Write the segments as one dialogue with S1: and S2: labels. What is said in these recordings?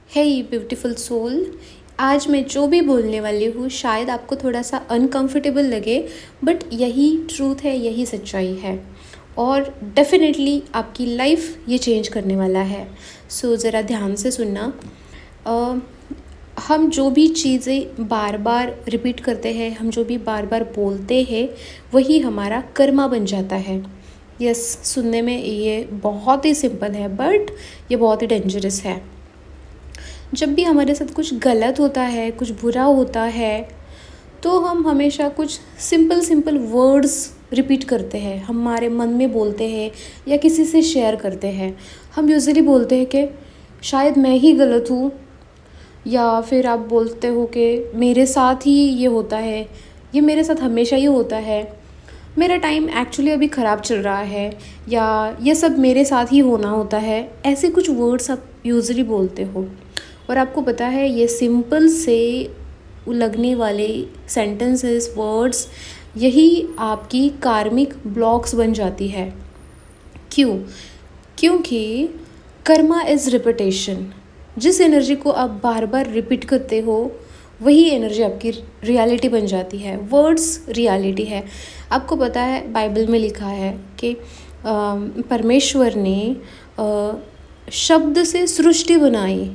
S1: हे beautiful soul. आज मैं जो भी बोलने वाली हूँ शायद आपको थोड़ा सा अनकंफर्टेबल लगे, बट यही ट्रूथ है, यही सच्चाई है और डेफिनेटली आपकी लाइफ ये चेंज करने वाला है। सो ज़रा ध्यान से सुनना। अ, हम जो भी चीज़ें बार बार रिपीट करते हैं, हम जो भी बार बार बोलते हैं, वही हमारा कर्मा बन जाता है। यस, सुनने में ये बहुत ही सिंपल है बट ये बहुत ही डेंजरस है। जब भी हमारे साथ कुछ गलत होता है, कुछ बुरा होता है, तो हम हमेशा कुछ सिंपल सिंपल वर्ड्स रिपीट करते हैं, हमारे मन में बोलते हैं या किसी से शेयर करते हैं। हम यूजुअली बोलते हैं कि शायद मैं ही गलत हूँ, या फिर आप बोलते हो कि मेरे साथ ही ये होता है, ये मेरे साथ हमेशा ही होता है, मेरा टाइम एक्चुअली अभी ख़राब चल रहा है, या ये सब मेरे साथ ही होना होता है। ऐसे कुछ वर्ड्स आप यूजुअली बोलते हो और आपको पता है ये सिंपल से लगने वाले सेंटेंसेस, वर्ड्स, यही आपकी कार्मिक ब्लॉक्स बन जाती है। क्यों? क्योंकि कर्मा इज़ रिपीटेशन। जिस एनर्जी को आप बार बार रिपीट करते हो वही एनर्जी आपकी रियलिटी बन जाती है। वर्ड्स रियलिटी है। आपको पता है बाइबल में लिखा है कि परमेश्वर ने शब्द से सृष्टि बनाई।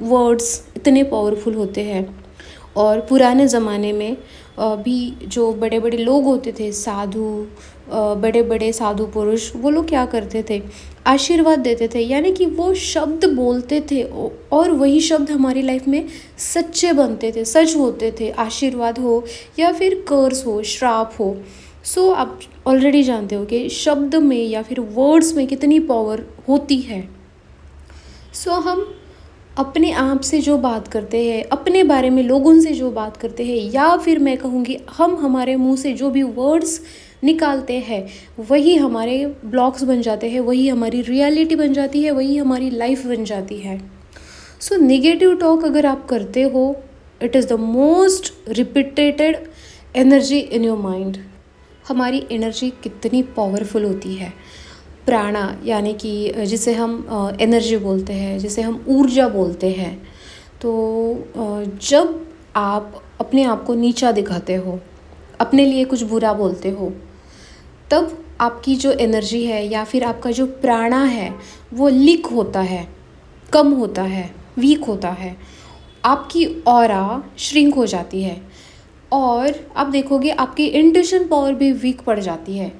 S1: वर्ड्स इतने पावरफुल होते हैं। और पुराने ज़माने में भी जो बड़े बड़े लोग होते थे, साधु, बड़े बड़े साधु पुरुष, वो लोग क्या करते थे? आशीर्वाद देते थे, यानी कि वो शब्द बोलते थे और वही शब्द हमारी लाइफ में सच्चे बनते थे, सच होते थे। आशीर्वाद हो या फिर कर्स हो, श्राप हो। सो आप ऑलरेडी जानते हो कि शब्द में या फिर वर्ड्स में कितनी पावर होती है। सो हम अपने आप से जो बात करते हैं, अपने बारे में लोगों से जो बात करते हैं, या फिर मैं कहूँगी हम हमारे मुंह से जो भी वर्ड्स निकालते हैं, वही हमारे ब्लॉक्स बन जाते हैं, वही हमारी रियलिटी बन जाती है, वही हमारी लाइफ बन जाती है। सो नेगेटिव टॉक अगर आप करते हो, it is the most repeated energy in your mind. हमारी एनर्जी कितनी पावरफुल होती है। प्राणा, यानी कि जिसे हम एनर्जी बोलते हैं, जिसे हम ऊर्जा बोलते हैं। तो जब आप अपने आप को नीचा दिखाते हो, अपने लिए कुछ बुरा बोलते हो, तब आपकी जो एनर्जी है या फिर आपका जो प्राणा है वो लीक होता है, कम होता है, वीक होता है। आपकी ऑरा श्रिंक हो जाती है और आप देखोगे आपकी इंट्यूशन पावर भी वीक पड़ जाती है।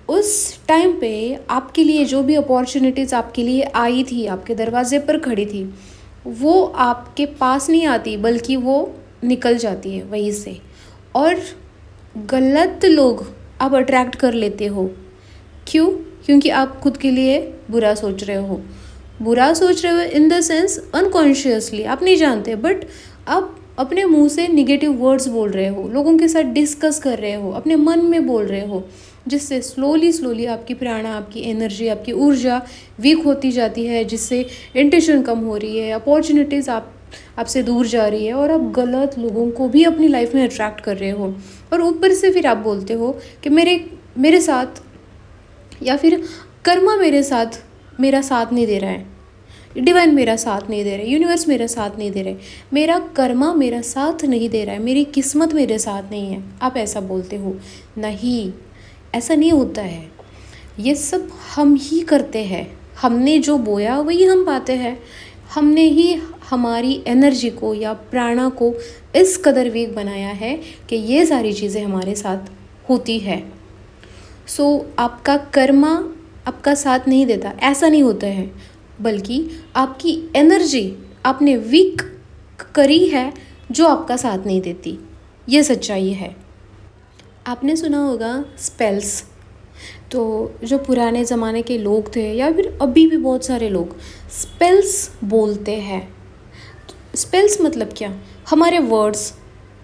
S1: उस टाइम पे आपके लिए जो भी अपॉर्चुनिटीज़ आपके लिए आई थी, आपके दरवाजे पर खड़ी थी, वो आपके पास नहीं आती, बल्कि वो निकल जाती है वहीं से। और गलत लोग आप अट्रैक्ट कर लेते हो। क्यों? क्योंकि आप खुद के लिए बुरा सोच रहे हो। बुरा सोच रहे हो इन द सेंस अनकॉन्शियसली, आप नहीं जानते, बट आप अपने मुंह से निगेटिव वर्ड्स बोल रहे हो, लोगों के साथ डिस्कस कर रहे हो, अपने मन में बोल रहे हो, जिससे स्लोली आपकी प्राणा, आपकी एनर्जी, आपकी ऊर्जा वीक होती जाती है, जिससे इंटेंशन कम हो रही है, अपॉर्चुनिटीज़ आपसे दूर जा रही है और आप गलत लोगों को भी अपनी लाइफ में अट्रैक्ट कर रहे हो। और ऊपर से फिर आप बोलते हो कि मेरे साथ या फिर कर्मा मेरा साथ नहीं दे रहा है, डिवाइन मेरा साथ नहीं दे रहा है, यूनिवर्स मेरा साथ नहीं दे रहा है, मेरा कर्मा मेरा साथ नहीं दे रहा है, मेरी किस्मत मेरे साथ नहीं है। आप ऐसा बोलते हो। नहीं, ऐसा नहीं होता है। ये सब हम ही करते हैं। हमने जो बोया वही हम पाते हैं। हमने ही हमारी एनर्जी को या प्राणा को इस कदर वीक बनाया है कि ये सारी चीज़ें हमारे साथ होती है। सो आपका कर्मा आपका साथ नहीं देता, ऐसा नहीं होता है, बल्कि आपकी एनर्जी आपने वीक करी है जो आपका साथ नहीं देती। ये सच्चाई है। आपने सुना होगा स्पेल्स। तो जो पुराने ज़माने के लोग थे या फिर अभी भी बहुत सारे लोग स्पेल्स बोलते हैं। स्पेल्स मतलब क्या? हमारे वर्ड्स,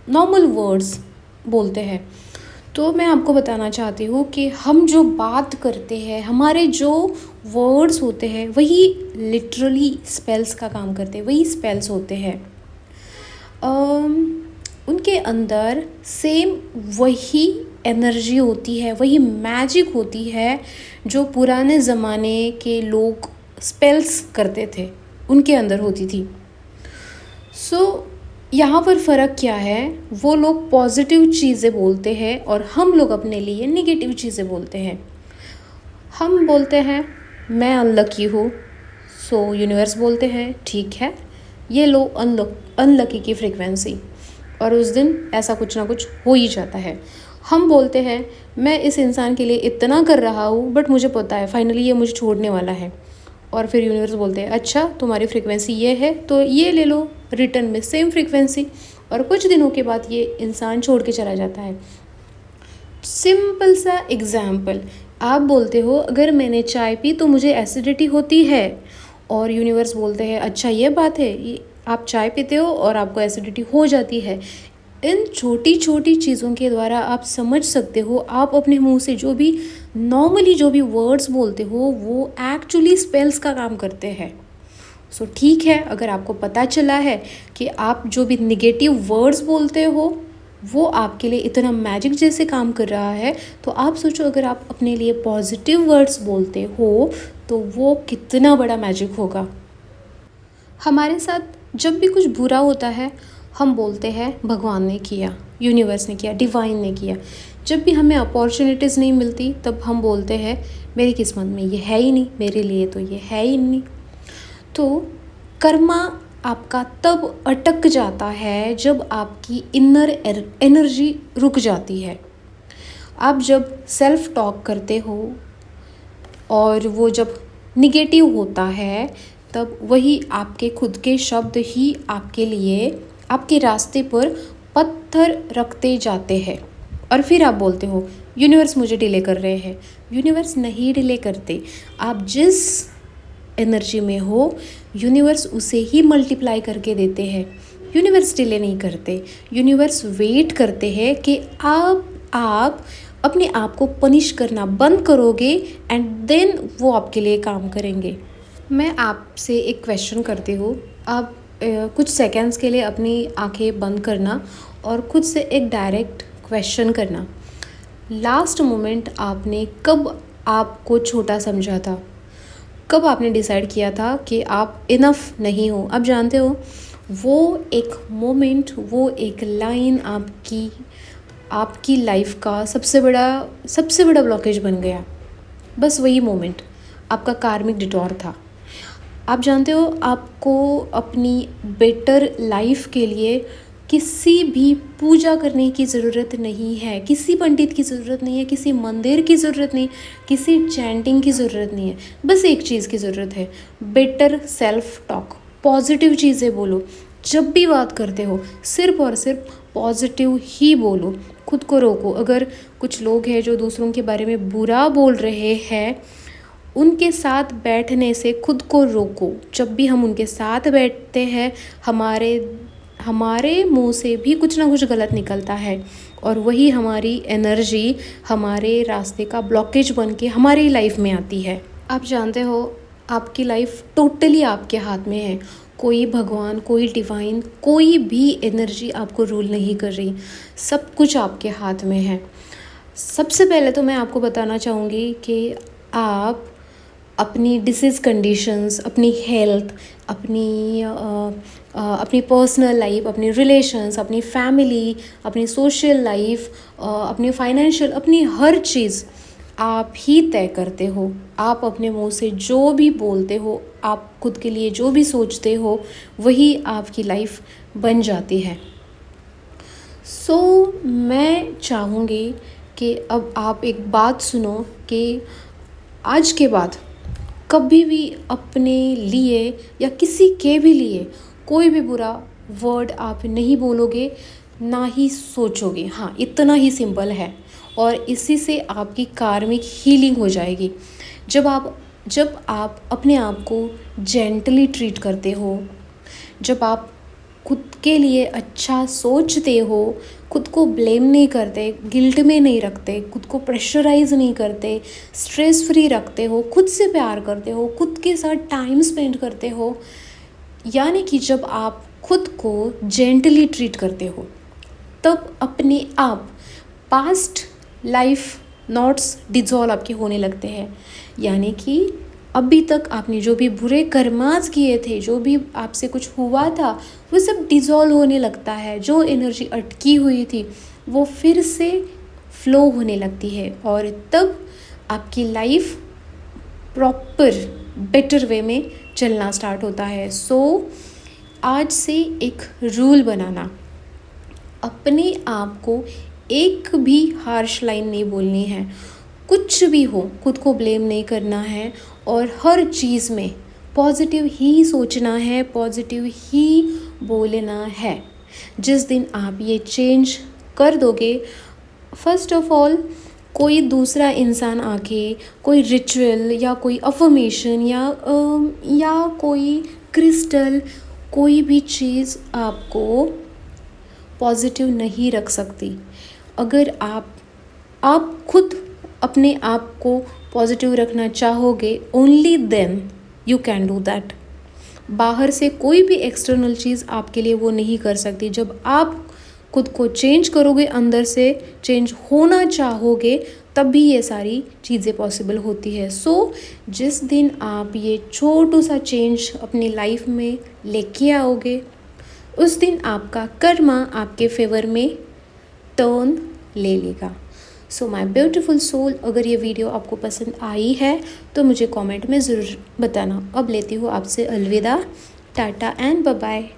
S1: नॉर्मल वर्ड्स बोलते हैं। तो मैं आपको बताना चाहती हूँ कि हम जो बात करते हैं, हमारे जो वर्ड्स होते हैं, वही लिटरली स्पेल्स का काम करते हैं, वही स्पेल्स होते हैं। उनके अंदर सेम वही एनर्जी होती है, वही मैजिक होती है जो पुराने ज़माने के लोग स्पेल्स करते थे। उनके अंदर होती थी। सो यहाँ पर फ़र्क क्या है, वो लोग पॉजिटिव चीज़ें बोलते हैं और हम लोग अपने लिए नेगेटिव चीज़ें बोलते हैं। हम बोलते हैं मैं अनलकी हूँ, सो यूनिवर्स बोलते हैं ठीक है, ये लो अनलकी की फ्रीक्वेंसी, और उस दिन ऐसा कुछ ना कुछ हो ही जाता है। हम बोलते हैं मैं इस इंसान के लिए इतना कर रहा हूँ बट मुझे पता है फाइनली ये मुझे छोड़ने वाला है, और फिर यूनिवर्स बोलते हैं अच्छा तुम्हारी फ्रीक्वेंसी ये है तो ये ले लो रिटर्न में सेम फ्रीक्वेंसी, और कुछ दिनों के बाद ये इंसान छोड़ के चला जाता है। सिंपल सा एग्जाम्पल, आप बोलते हो अगर मैंने चाय पी तो मुझे एसिडिटी होती है, और यूनिवर्स बोलते हैं अच्छा ये बात है, ये आप चाय पीते हो और आपको एसिडिटी हो जाती है। इन छोटी छोटी चीज़ों के द्वारा आप समझ सकते हो, आप अपने मुंह से जो भी नॉर्मली जो भी वर्ड्स बोलते हो वो एक्चुअली स्पेल्स का काम करते हैं। सो ठीक है, अगर आपको पता चला है कि आप जो भी निगेटिव वर्ड्स बोलते हो वो आपके लिए इतना मैजिक जैसे काम कर रहा है, तो आप सोचो अगर आप अपने लिए पॉजिटिव वर्ड्स बोलते हो तो वो कितना बड़ा मैजिक होगा। हमारे साथ जब भी कुछ बुरा होता है हम बोलते हैं भगवान ने किया, यूनिवर्स ने किया, डिवाइन ने किया। जब भी हमें अपॉर्चुनिटीज़ नहीं मिलती तब हम बोलते हैं मेरी किस्मत में ये है ही नहीं, मेरे लिए तो ये है ही नहीं। तो कर्मा आपका तब अटक जाता है जब आपकी इनर एनर्जी रुक जाती है। आप जब सेल्फ टॉक करते हो और वो जब निगेटिव होता है तब वही आपके खुद के शब्द ही आपके लिए आपके रास्ते पर पत्थर रखते जाते हैं, और फिर आप बोलते हो यूनिवर्स मुझे डिले कर रहे हैं। यूनिवर्स नहीं डिले करते, आप जिस एनर्जी में हो यूनिवर्स उसे ही मल्टीप्लाई करके देते हैं। यूनिवर्स डिले नहीं करते, यूनिवर्स वेट करते हैं कि आप अपने आप को पनिश करना बंद करोगे एंड देन वो आपके लिए काम करेंगे। मैं आपसे एक क्वेश्चन करती हूँ, आप कुछ सेकंड्स के लिए अपनी आंखें बंद करना और खुद से एक डायरेक्ट क्वेश्चन करना। लास्ट मोमेंट आपने कब आपको छोटा समझा था, कब आपने डिसाइड किया था कि आप इनफ नहीं हो। आप जानते हो वो एक मोमेंट, वो एक लाइन आपकी लाइफ का सबसे बड़ा ब्लॉकेज बन गया। बस वही मोमेंट आपका कार्मिक डिटॉर था। आप जानते हो आपको अपनी बेटर लाइफ के लिए किसी भी पूजा करने की ज़रूरत नहीं है, किसी पंडित की ज़रूरत नहीं है, किसी मंदिर की ज़रूरत नहीं, किसी चैंटिंग की ज़रूरत नहीं है। बस एक चीज़ की ज़रूरत है, बेटर सेल्फ टॉक, पॉजिटिव चीज़ें बोलो। जब भी बात करते हो सिर्फ और सिर्फ पॉजिटिव ही बोलो, खुद को रोको। अगर कुछ लोग हैं जो दूसरों के बारे में बुरा बोल रहे हैं, उनके साथ बैठने से खुद को रोको। जब भी हम उनके साथ बैठते हैं हमारे मुंह से भी कुछ ना कुछ गलत निकलता है, और वही हमारी एनर्जी हमारे रास्ते का ब्लॉकेज बन के हमारी लाइफ में आती है। आप जानते हो आपकी लाइफ टोटली आपके हाथ में है। कोई भगवान, कोई डिवाइन, कोई भी एनर्जी आपको रूल नहीं कर रही, सब कुछ आपके हाथ में है। सबसे पहले तो मैं आपको बताना चाहूँगी कि आप अपनी डिसीज़ कंडीशंस, अपनी हेल्थ, अपनी पर्सनल लाइफ, अपनी रिलेशंस, अपनी फैमिली, अपनी सोशल लाइफ, अपनी फाइनेंशियल, अपनी हर चीज़ आप ही तय करते हो। आप अपने मुंह से जो भी बोलते हो, आप खुद के लिए जो भी सोचते हो, वही आपकी लाइफ बन जाती है। सो मैं चाहूँगी कि अब आप एक बात सुनो कि आज के बाद कभी भी अपने लिए या किसी के भी लिए कोई भी बुरा वर्ड आप नहीं बोलोगे, ना ही सोचोगे। हाँ, इतना ही सिंपल है, और इसी से आपकी कार्मिक हीलिंग हो जाएगी। जब आप अपने आप को जेंटली ट्रीट करते हो, जब आप खुद के लिए अच्छा सोचते हो, खुद को ब्लेम नहीं करते, गिल्ट में नहीं रखते, खुद को प्रेशराइज नहीं करते, स्ट्रेस फ्री रखते हो, खुद से प्यार करते हो, खुद के साथ टाइम स्पेंड करते हो, यानी कि जब आप खुद को जेंटली ट्रीट करते हो, तब अपने आप पास्ट लाइफ नॉट्स डिजॉल्व आपके होने लगते हैं। यानी कि अभी तक आपने जो भी बुरे कर्मास किए थे, जो भी आपसे कुछ हुआ था, वो सब डिज़ोल्व होने लगता है। जो एनर्जी अटकी हुई थी वो फिर से फ्लो होने लगती है और तब आपकी लाइफ प्रॉपर बेटर वे में चलना स्टार्ट होता है। सो आज से एक रूल बनाना, अपने आप को एक भी हार्श लाइन नहीं बोलनी है। कुछ भी हो खुद को ब्लेम नहीं करना है और हर चीज़ में पॉजिटिव ही सोचना है, पॉजिटिव ही बोलना है। जिस दिन आप ये चेंज कर दोगे, फर्स्ट ऑफ ऑल कोई दूसरा इंसान आके कोई रिचुअल या कोई अफर्मेशन या कोई क्रिस्टल, कोई भी चीज़ आपको पॉजिटिव नहीं रख सकती। अगर आप खुद अपने आप को पॉजिटिव रखना चाहोगे, only then you can do that. बाहर से कोई भी एक्सटर्नल चीज़ आपके लिए वो नहीं कर सकती। जब आप खुद को चेंज करोगे, अंदर से चेंज होना चाहोगे, तब भी ये सारी चीज़ें पॉसिबल होती है। सो जिस दिन आप ये छोटू सा चेंज अपनी लाइफ में लेके आओगे, उस दिन आपका कर्मा आपके फेवर में टर्न ले लेगा। सो माय ब्यूटीफुल सोल, अगर ये वीडियो आपको पसंद आई है तो मुझे कमेंट में ज़रूर बताना। अब लेती हूँ आपसे अलविदा, टाटा एंड बाय बाय।